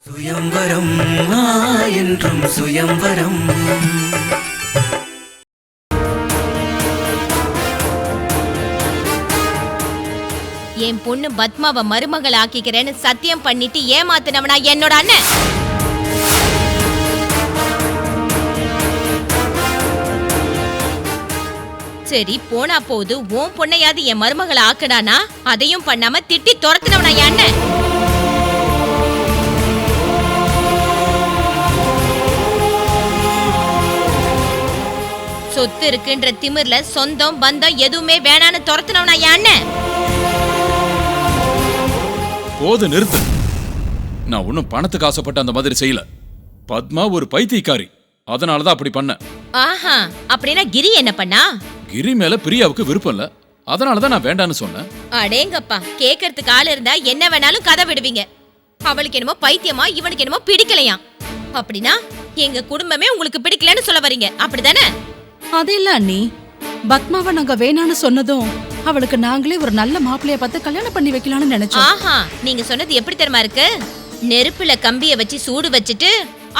சுயம்வரம் என்றும் சுயம்வரம். என் பொண்ணு பத்மாவை மருமகள் ஆக்கிக்கிறேன்னு சத்தியம் பண்ணிட்டு ஏமாத்தினவனா என்னோட அண்ணன். சரி போனா போது உன் பொண்ணையாவது என் மருமகளை ஆக்கடானா அதையும் பண்ணாம திட்டி துரத்தினவனா என் அண்ணன். சொத்து இருக்குன்ற திமிர்ல சொந்தம் பந்தம் எதுவுமே வேணான்னு துரத்தினவனா என் அண்ணன். போது நிறுத்து. நான் ஒன்னும் பணத்துக்கு ஆசைப்பட்ட அந்த மாதிரி செய்யல. பத்மா ஒரு பைத்தியக்காரி, அதனாலதான் அப்படி பண்ண. ஆஹா, அப்படின்னா கிரி என்ன பண்ணா? கிரி மேல பிரியாவுக்கு விருப்பம் இல்ல, அதனாலதான் நான் வேண்டான்னு சொன்னேன். அடேங்கப்பா, கேட்கறதுக்கு ஆள் இருந்தா என்ன வேணாலும் கதை விடுவீங்க. அவளுக்கு என்னமோ பைத்தியமா, இவனுக்கு என்னமோ பிடிக்கலையா? அப்படின்னா எங்க குடும்பமே உங்களுக்கு பிடிக்கலன்னு சொல்ல வரீங்க, அப்படிதானே? அது இல்ல அண்ணி, பத்மாவை நாங்க வேணான்னு சொன்னதும் அவளுக்கு நாங்களே ஒரு நல்ல மாப்பிள்ளைய பார்த்து கல்யாணம் பண்ணி வைக்கலாம்னு நினைச்சோம். ஆஹா, நீங்க சொன்னது எப்படி தெரியுமா இருக்கு? நெருப்புல கம்பிய வச்சு சூடு வச்சுட்டு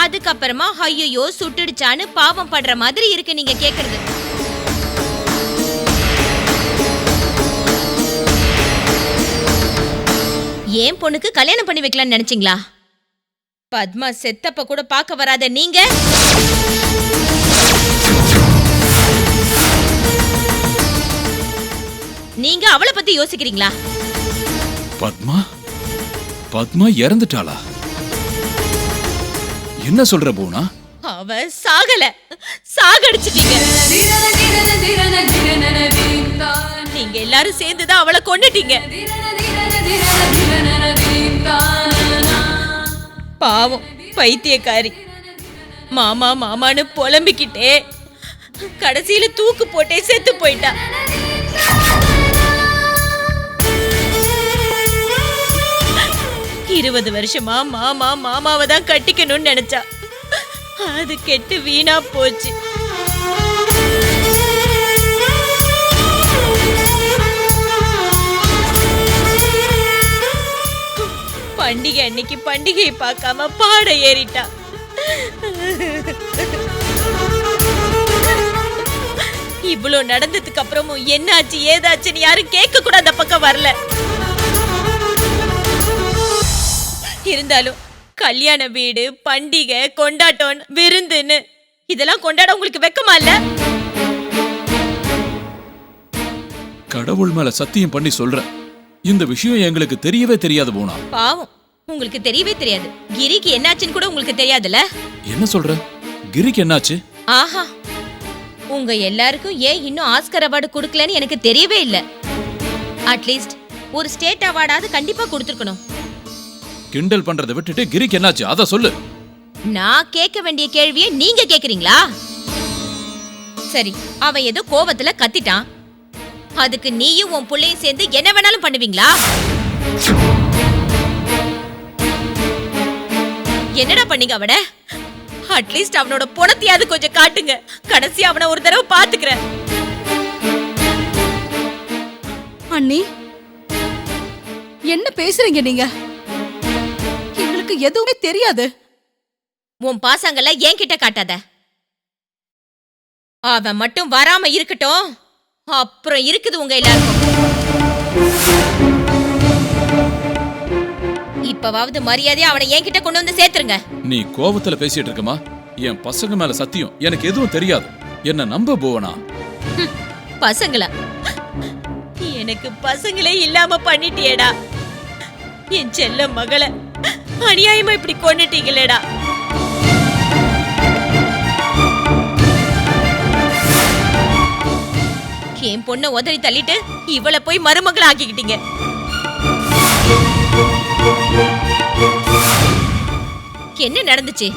அதுக்கப்புறமா ஐயோ சுட்டுடுச்சான்னு பாவம் படுற மாதிரி இருக்கு நீங்க கேக்குறது. ஏன் பொண்ணுக்கு கல்யாணம் பண்ணி வைக்கலாம்னு நினைச்சீங்களா? பத்மா செத்தப்ப கூட பார்க்க வராத நீங்க நீங்க அவளை பத்தி யோசிக்கிறீங்களா? பத்மா பத்மா இறந்துட்டாளா? என்ன சொல்ற போனா? அவ சாகல, சாகடிச்சிட்டீங்க. நீங்க எல்லாரும் சேர்ந்துதான் அவளை கொன்னுட்டீங்க. பாவம் பைத்தியக்காரி. மாமா மாமான்னு புலம்பிக்கிட்டே கடைசியில தூக்கு போட்டே செத்து போயிட்டா. இருபது வருஷமா மாமா மாமாவை தான் கட்டிக்கணும்னு நினைச்சா, அது கெட்டு வீணா போச்சு. பண்டிகை அன்னைக்கு பண்டிகையை பார்க்காம பாட ஏறிட்டா. இவ்வளவு நடந்ததுக்கு அப்புறமும் என்னாச்சு ஏதாச்சுன்னு யாரும் கேட்க கூட அந்த பக்கம் வரல. இருந்தாலும் கல்யாண வீடு, பண்டிகை, கொண்டாட்டம், விருந்துன்னு இதெல்லாம் கொண்டாட உங்களுக்கு வெக்கமா இல்ல? கடவுள் மேல சத்தியம் பண்ணி சொல்றேன், இந்த விஷயம் எங்களுக்கு தெரியவே தெரியாது போனா. பாவம், உங்களுக்கு தெரியவே தெரியாது. கிரிக்கு என்னாச்சுன்னு கூட உங்களுக்கு தெரியாதுல்ல? என்ன சொல்ற? கிரிக்கு என்னாச்சு? ஆஹா, உங்க எல்லாருக்கும் ஏன் இன்னும் ஆஸ்கர் அவார்டு கொடுக்கலன்னு எனக்கு தெரியவே இல்ல. அட்லீஸ்ட் ஒரு ஸ்டேட் அவார்டாவது கண்டிப்பா கொடுத்துருக்கணும். கிண்டல் பண்றதை விட்டுட்டு கிரிக்கு என்னாச்சு அத சொல்லு. நான் கேட்க வேண்டிய கேள்வியை நீங்க கேக்குறீங்களா? சரி, அவன் ஏதோ கோவத்துல கத்திட்டான், அதுக்கு நீயும் உன் புள்ளையும் சேர்ந்து என்ன வேணாலும் பண்ணுவீங்களா? என்னடா பண்ணீங்க அவன? அட்லீஸ்ட் அவனோட பொணத்தையாவது கொஞ்சம் காட்டுங்க. கடைசி அவனை ஒரு தடவை பாத்துக்கிறேன். அண்ணி, என்ன பேசுறீங்க நீங்க? எங்களுக்கு எதுவுமே தெரியாது. உன் பாசங்கள என்கிட்ட காட்டாத. அவன் மட்டும் வராம இருக்கட்டும், அப்புறம் இருக்குது உங்க எல்லாருக்கும். இப்பவாவது மரியாதையா அவனை என்கிட்ட கொண்டு வந்து சேர்த்துருங்க. நீ கோவத்துல பேசிட்டு இருக்கமா? என் பசங்க மேல சத்தியம், எனக்கு எதுவும் தெரியாது. என்ன நம்ப போவனா? பசங்களா? எனக்கு பசங்களே இல்லாம பண்ணிட்டியேடா. என் செல்ல மகளை அநியாயமா இப்படி கொன்னுட்டீங்களேடா. என் பொண்ணை உதறி தள்ளிட்டு இவளை போய் மருமகளை ஆக்கிக்கிட்டீங்க. என்ன நடந்துச்சு?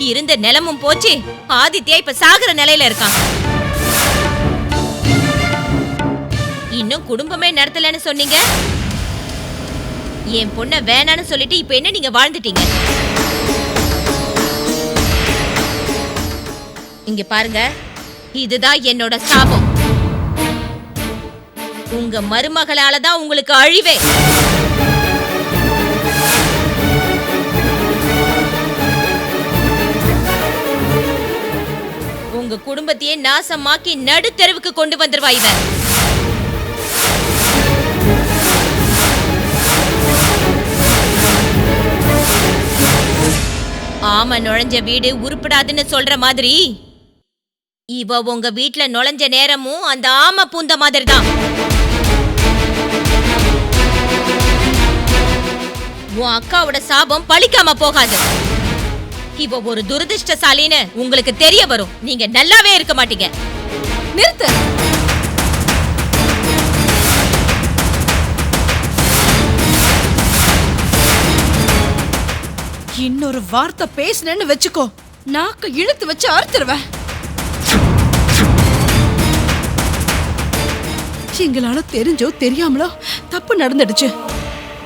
இருந்த நிலமும் போச்சு, ஆதித்யா இப்ப சாகுற நிலையில இருக்கான். இன்னும் குடும்பமே நடத்தலன்னு சொன்னீங்க. என் பொண்ண வேணான்னு சொல்லிட்டு இப்ப என்ன நீங்க வாழ்ந்துட்டீங்க? இங்க பாருங்க, இதுதான் என்னோட சாபம். உங்க மருமகளால தான் உங்களுக்கு அழிவே. உங்க குடும்பத்தையே நாசமாக்கி நடுத்தெருவுக்கு கொண்டு வந்துருவா இவ. ஆமா, நுழைஞ்ச வீடு உருப்படாதுன்னு சொல்ற மாதிரி இவ உங்க வீட்ல நுழைஞ்ச நேரமும் அந்த ஆம பூந்த மாதிரி தான். உன் அக்காவோட சாபம் பழிக்காம போகாது. இவ ஒரு துரதிர்ஷ்டசாலின்னு உங்களுக்கு தெரிய வரும். நீங்க நல்லாவே இருக்க மாட்டீங்க. நிறுத்து. இன்னொரு வார்த்தை பேசுனேன்னு வெச்சுக்கோ, நாக்க இழுத்து வச்சு அறுத்துருவேன். எங்களால தெரிஞ்சோ தெரியாமலோ தப்பு நடந்துடுச்சு.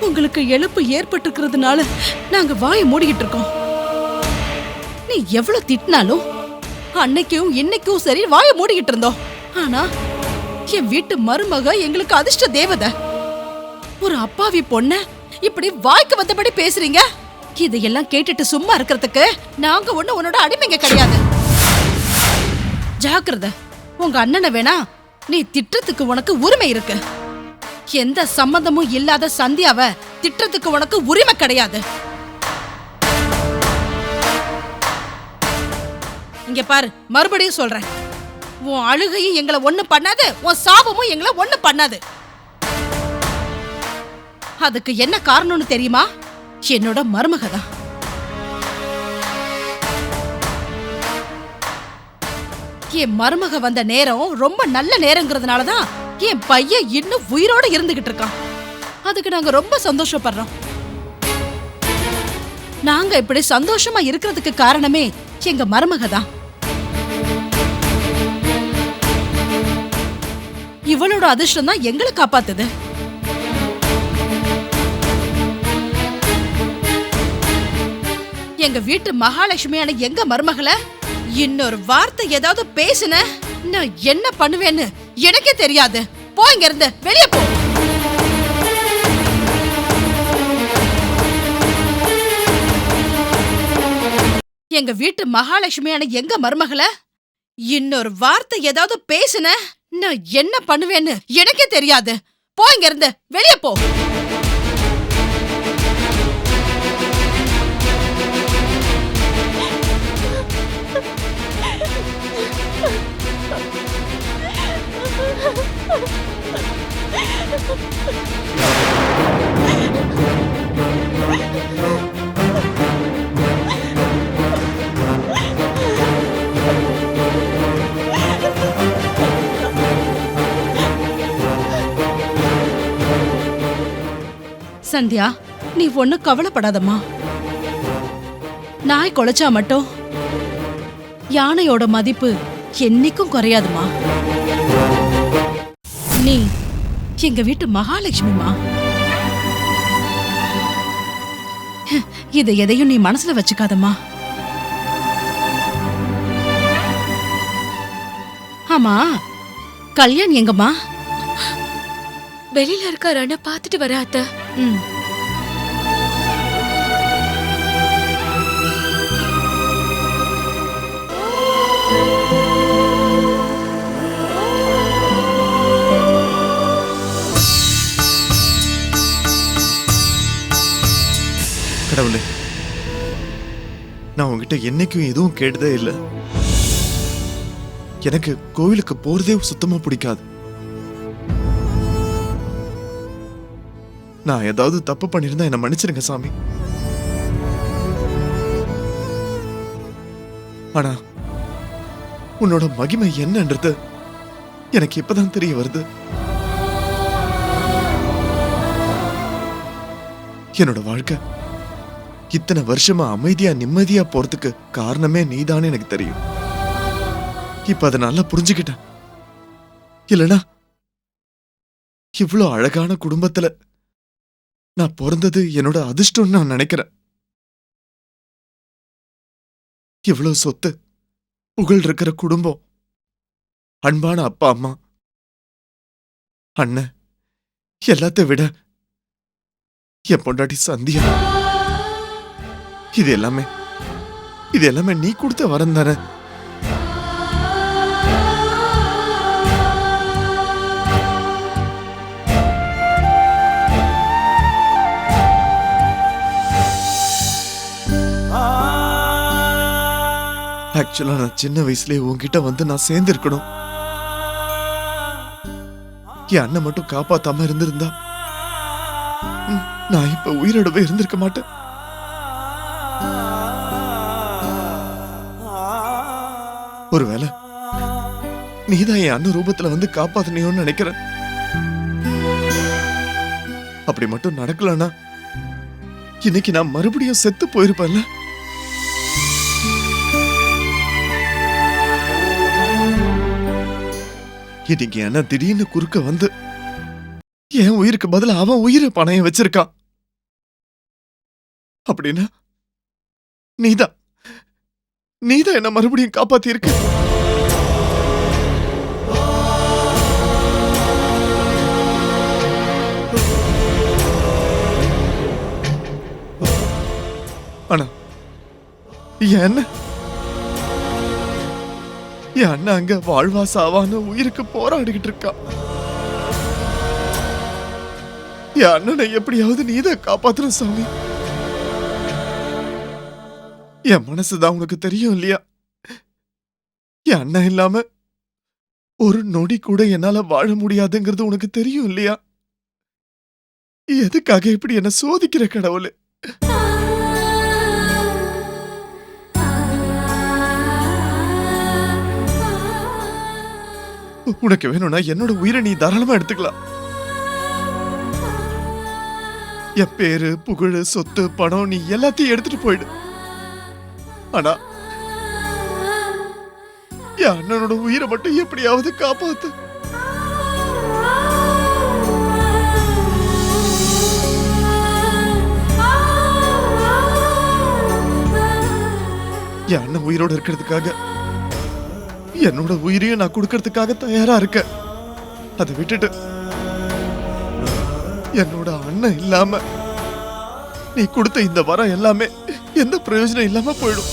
உங்களுக்கு இழப்பு ஏற்பட்டிருக்கிறதுனால நாங்க வாயை மூடிக்கிட்டு இருக்கோம். நீ எவ்வளவு திட்டினாலும் அன்னைக்கும் இன்னைக்கும் சரி வாயை மூடிக்கிட்டு இருந்தோம். ஆனா என் வீட்டு மருமக எங்களுக்கு அதிர்ஷ்ட தேவதை. ஒரு அப்பாவி பொண்ண இப்படி வாய்க்கு வந்தபடி பேசுறீங்க. இதையெல்லாம் கேட்டுட்டு சும்மா இருக்கிறதுக்கு நாங்க ஒண்ணு உன்னோட அடிமைங்க கிடையாது. ஜாக்கிரதை, உங்க அண்ணனை வேணா நீ திட்டத்துக்கு உனக்கு உரிமை இருக்கு. எந்த சம்பந்தமும் இல்லாத சந்தியாவை திட்டத்துக்கு உனக்கு உரிமை கிடையாது. இங்க பாரு, மறுபடியும் சொல்றேன், உன் அழுகையும் எங்களை ஒண்ணு பண்ணாது, உன் சாபமும் எங்களை ஒண்ணு பண்ணாது. அதுக்கு என்ன காரணம்னு தெரியுமா? என்னோட மருமக தான். என் மருமக வந்த நேரம் ரொம்ப நல்ல நேரங்கிறதுனாலதான் என் பையன் இன்னும் உயிரோட இருந்துகிட்டு இருக்கான். அதுக்கு நாங்க ரொம்ப சந்தோஷப்படுறோம். நாங்க இப்படி சந்தோஷமா இருக்கிறதுக்கு காரணமே எங்க மருமக தான். இவளோட அதிர்ஷ்டம் தான் எங்களை காப்பாத்துது. எங்க வீட்டு மகாலட்சுமியான எங்க மருமகளை இன்னொரு வார்த்தை ஏதாவது பேசுன நான் என்ன பண்ணுவேன்னு எனக்கே தெரியாது. போ, இங்க இருந்து வெளியே போ. எங்க வீட்டு மகாலட்சுமியான எங்க மருமகளை இன்னொரு வார்த்தை ஏதாவது பேசுன நான் என்ன பண்ணுவேன்னு எனக்கே தெரியாது. போ, இங்க இருந்து வெளியே போ. சந்தியா, நீ ஒண்ணு கவலைப்படாதம்மா. நாய் கொலைச்சா மட்டும் யானையோட மதிப்பு என்னைக்கும் குறையாதுமா. நீ எங்க வீட்டு மகாலட்சுமிமா. இதை எதையும் நீ மனசுல வச்சுக்காதம்மா. ஆமா, கல்யாண் எங்கம்மா? வெளியில இருக்காரான்னு பாத்துட்டு வர அத்தை. கடவுளே, நான் உங்ககிட்ட என்னைக்கும் எதுவும் கேட்டதே இல்லை. எனக்கு கோவிலுக்கு போறதே சுத்தமா பிடிக்காது. நான் ஏதாவது தப்பு பண்ணிருந்தா என்ன மன்னிச்சிருங்க சாமி. ஆனா உன்னோட மகிமை என்னன்றது எனக்கு இப்பதான் தெரிய வருது. என்னோட வாழ்க்கை இத்தனை வருஷமா அமைதியா நிம்மதியா போறதுக்கு காரணமே நீதானே எனக்கு தெரியும். இப்ப அதை நல்லா புரிஞ்சுக்கிட்டேன். இல்லனா இவ்வளவு அழகான குடும்பத்துல நான் பிறந்தது என்னோட அதிர்ஷ்டம்னு நான் நினைக்கிறேன். இவ்வளவு சொத்து, புகழ் இருக்கிற குடும்பம், அன்பான அப்பா அம்மா, அண்ணன், எல்லாத்தை விட என் பொண்டாட்டி சந்தியா, இது எல்லாமே நீ கொடுத்த வரம் தானே. ஆக்சுவலா நான் சின்ன வயசுலயே உன்கிட்ட வந்து நான் சேர்ந்து இருக்கணும். என் அண்ணன் மட்டும் காப்பாத்தாம இருந்திருந்தா நான் இப்ப உயிரோடவே இருந்திருக்க மாட்டேன். ஒருவேளை நீதான் என் அண்ணன் ரூபத்துல வந்து காப்பாத்தினியோன்னு நினைக்கிறேன். அப்படி மட்டும் நடக்கலன்னா இன்னைக்கு நான் மறுபடியும் செத்து போயிருப்பேன்ல. இன்னைக்கு என்ன திடீர்னு குறுக்க வந்து என் உயிருக்கு பதிலா அவன் உயிரை பணைய வச்சிருக்கான். அப்படின்னா நீதான் என்ன மறுபடியும் காப்பாத்தி இருக்க. ஆனா என் அண்ணன் அங்க வாழ்வா சாவான்னு உயிருக்கு போராடிக்கிட்டு இருக்கா. என் அண்ணனை எப்படியாவது நீதான் காப்பாத்துற சாமி. என் மனசுதான் உனக்கு தெரியும் இல்லையா? என் அண்ணன் இல்லாம ஒரு நொடி கூட என்னால வாழ முடியாதுங்கிறது உனக்கு தெரியும் இல்லையா? எதுக்காக இப்படி என்ன சோதிக்கிற கடவுளே? உனக்கு வேணும்னா என்னோட உயிரை நீ தாராளமா எடுத்துக்கலாம். என் பேரு, புகழ், சொத்து, பணம் நீ எல்லாத்தையும் எடுத்துட்டு போயிடு. ஆனா என் அண்ணனோட உயிரை மட்டும் எப்படியாவது காப்பாத்து. என் அண்ணன் உயிரோட இருக்கிறதுக்காக என்னோட உயிரையும் நான் கொடுக்கறதுக்காக தயாரா இருக்கேன். அதை விட்டுட்டு என்னோட அண்ணன் இல்லாம நீ கொடுத்த இந்த வரம் எல்லாமே எந்த பிரயோஜனம் இல்லாம போயிடும்.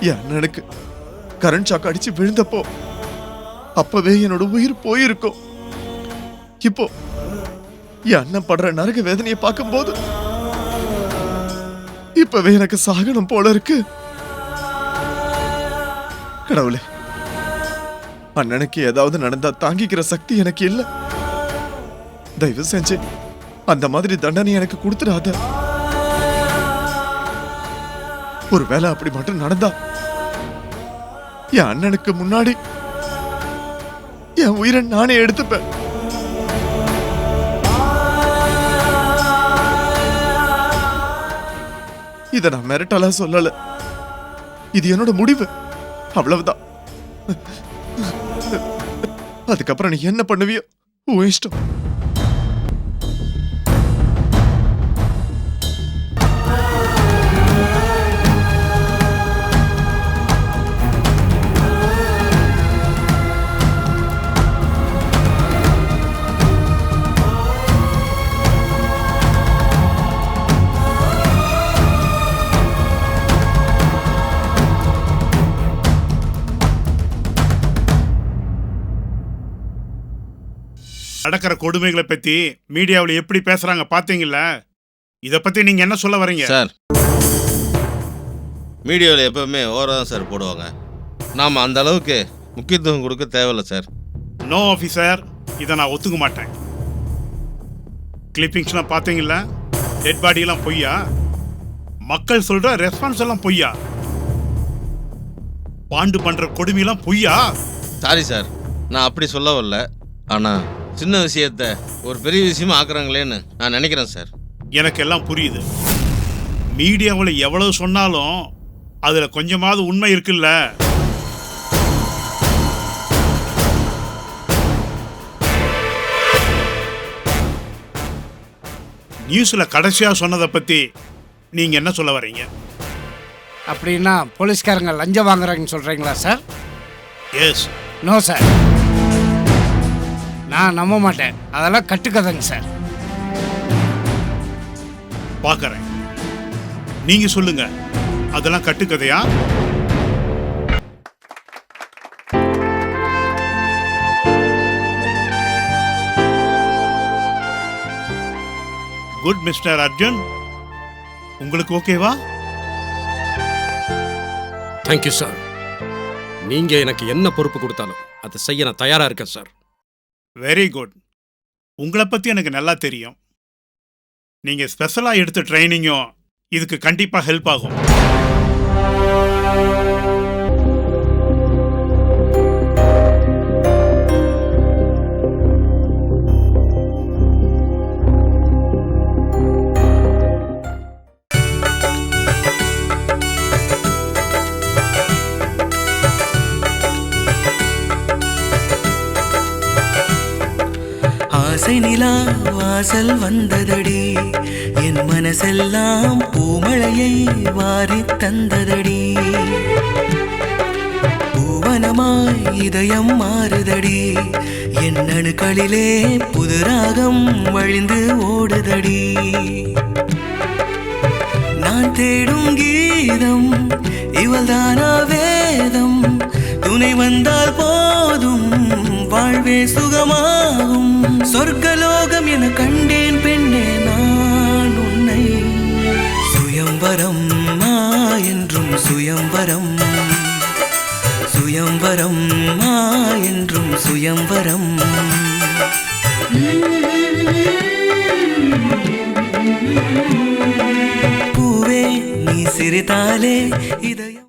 என் அண்ணனுக்கு கரண்ட் ஷாக் அடிச்சு விழுந்தப்போ அப்பவே என்னோட உயிர் போயிருக்கும். இப்போ என் அண்ணன் படுற நரக வேதனையை பார்க்கும்போது இப்பவே எனக்கு சாகனம் போல இருக்கு. கடவுளே, அண்ணனுக்கு ஏதாவது நடந்தா தாங்கிக்கிற சக்தி எனக்கு இல்ல. தயவு செஞ்சு அந்த மாதிரி தண்டனை எனக்கு கொடுத்துடாத. ஒருவேளை அப்படி மட்டும் நடந்தா என் அண்ணனுக்கு முன்னாடி என் உயிரை நானே எடுத்துப்பேன். இத நான் மிரட்டலா சொல்லல. இது என்னோட முடிவு, அவ்வளவுதான். அதுக்கப்புறம் நீ என்ன பண்ணுவியோ உன் இஷ்டம். நடக்கிற கொடுமைகளை பத்தி மீடியாவில் எப்படி பேசுறாங்க பாத்தீங்களா? இத பத்தி நீங்க என்ன சொல்ல வரீங்க? சார், மீடியாவில் எப்பவுமே ஓவரா தான் சார் போடுவாங்க. நாம அந்த அளவுக்கு முக்கியத்துவம் கொடுக்க தேவையில்லை சார். நோ ஆஃபீஸர், இதை நான் ஒத்துக்க மாட்டேன். கிளிப்பிங்ஸ்லாம் பாத்தீங்களா? டெட் பாடியெல்லாம் பொய்யா? மக்கள் சொல்ற ரெஸ்பான்ஸ் எல்லாம் பொய்யா? பாண்டு பண்ற கொடுமையெல்லாம் பொய்யா? சாரி சார், நான் அப்படி சொல்ல வரல. ஆனால் சின்ன விஷயத்த ஒரு பெரிய விஷயமா ஆக்குறாங்களேன்னு நான் நினைக்கிறேன் சார். எனக்கு எல்லாம் புரியுது. மீடியாவில் எவ்வளவு சொன்னாலும் அதுல கொஞ்சமாவது உண்மை இருக்குல்ல. நியூஸ்ல கடைசியா சொன்னதை பத்தி நீங்க என்ன சொல்ல வரீங்க? அப்படின்னா போலீஸ்காரங்க லஞ்சம் வாங்குறாங்கன்னு சொல்றீங்களா சார்? எஸ். நோ சார், நான் நம்ப மாட்டேன். அதெல்லாம் கட்டுக்கதைங்க சார். பார்க்கறேன், நீங்க சொல்லுங்க, அதெல்லாம் கட்டுக்கதையா? குட் மிஸ்டர் அர்ஜுன், உங்களுக்கு ஓகேவா? Thank you sir. நீங்க எனக்கு என்ன பொறுப்பு கொடுத்தாலும் அதை செய்ய நான் தயாரா இருக்கேன் சார். Very good. உங்களை பத்தி எனக்கு நல்லா தெரியும். நீங்க ஸ்பெஷலா எடுத்த ட்ரைனிங்கும் இதுக்கு கண்டிப்பா ஹெல்ப் ஆகும். ஆசை நிலா வாசல் வந்ததடி, என் மனசெல்லாம் பூமழையை வாரித் தந்ததடி. பூவனமாய் இதயம் மாறுதடி, என் அணுக்களிலே புது ராகம் வழிந்து ஓடுதடி. நான் தேடும் கீதம் இவள்தானா வேதம், துணை வந்தால் போதும் வாழ்வே சுகமாகும். சொர்க்கலோகம் என கண்டேன் பெண்ணே நான் உன்னை. சுயம்வரம் என்றும் சுயம்வரம், சுயம்வரம் என்றும் சுயம்வரம். பூவே நீ சிரித்தாலே இதை